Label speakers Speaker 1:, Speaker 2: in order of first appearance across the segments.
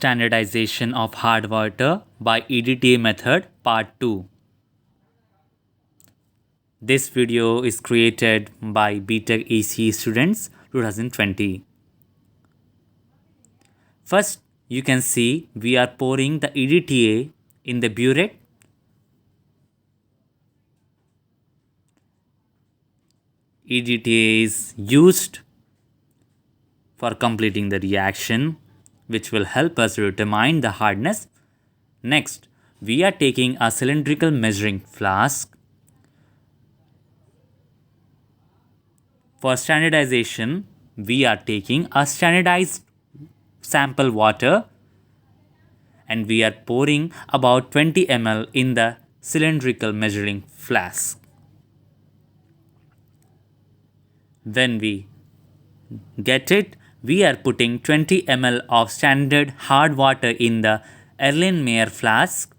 Speaker 1: Standardization of hard water by EDTA method part 2. This video is created by BTech ECE students 2020. First, you can see we are pouring the EDTA in the burette. EDTA is used for completing the reaction, which will help us determine the hardness. Next, we are taking a cylindrical measuring flask. For standardization, we are taking a standardized sample water and we are pouring about 20 ml in the cylindrical measuring flask. When we get it, we are putting 20 ml of standard hard water in the Erlenmeyer flask.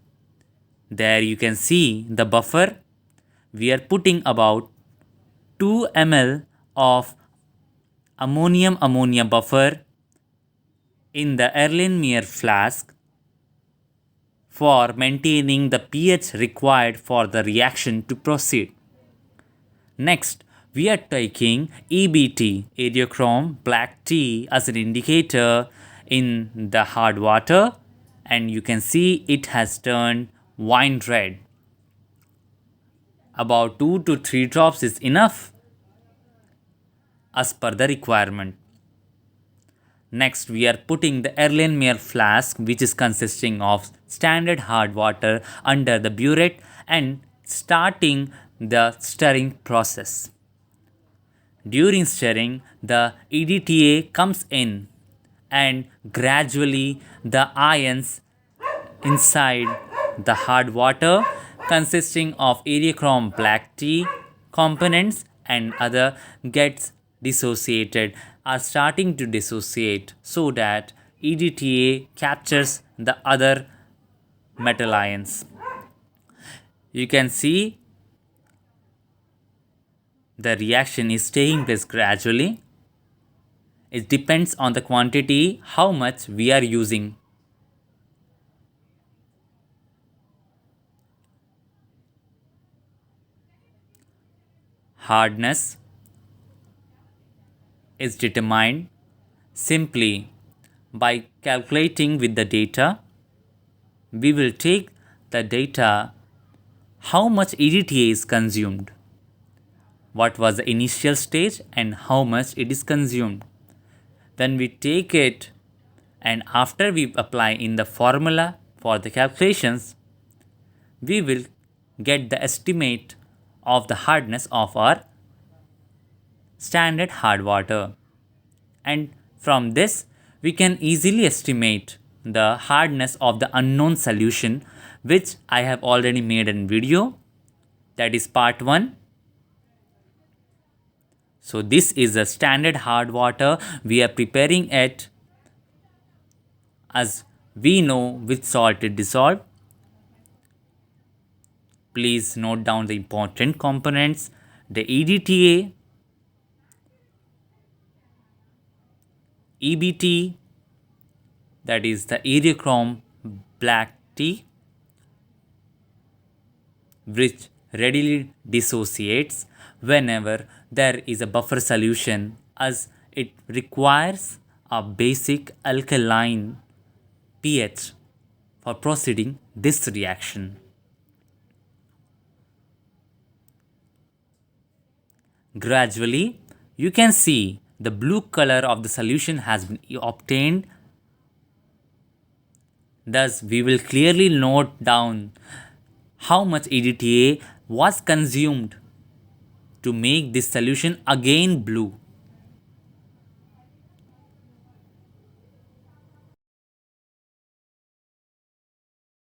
Speaker 1: There you can see the buffer. We are putting about 2 ml of ammonia buffer in the Erlenmeyer flask for maintaining the pH required for the reaction to proceed. Next, we are taking EBT, Ediochrome black tea, as an indicator in the hard water, and you can see it has turned wine red. About 2 to 3 drops is enough as per the requirement. Next, we are putting the Erlenmeyer flask, which is consisting of standard hard water, under the burette and starting the stirring process. During stirring, the EDTA comes in and gradually the ions inside the hard water consisting of Ediochrome black tea components and other gets dissociated, are starting to dissociate so that EDTA captures the other metal ions. You can see the reaction is taking place gradually. It depends on the quantity, how much we are using. Hardness is determined simply by calculating with the data. We will take the data, how much EDTA is consumed, what was the initial stage and how much it is consumed. Then we take it and after we apply in the formula for the calculations, we will get the estimate of the hardness of our standard hard water. And from this, we can easily estimate the hardness of the unknown solution, which I have already made a video. That is part 1. So this is a standard hard water. We are preparing it as we know with salt it dissolved. Please note down the important components: the EDTA, EBT, that is the Ediochrome black tea, which readily dissociates whenever there is a buffer solution, as it requires a basic alkaline pH for proceeding this reaction. Gradually, you can see the blue color of the solution has been obtained. Thus, we will clearly note down how much EDTA was consumed to make this solution again blue.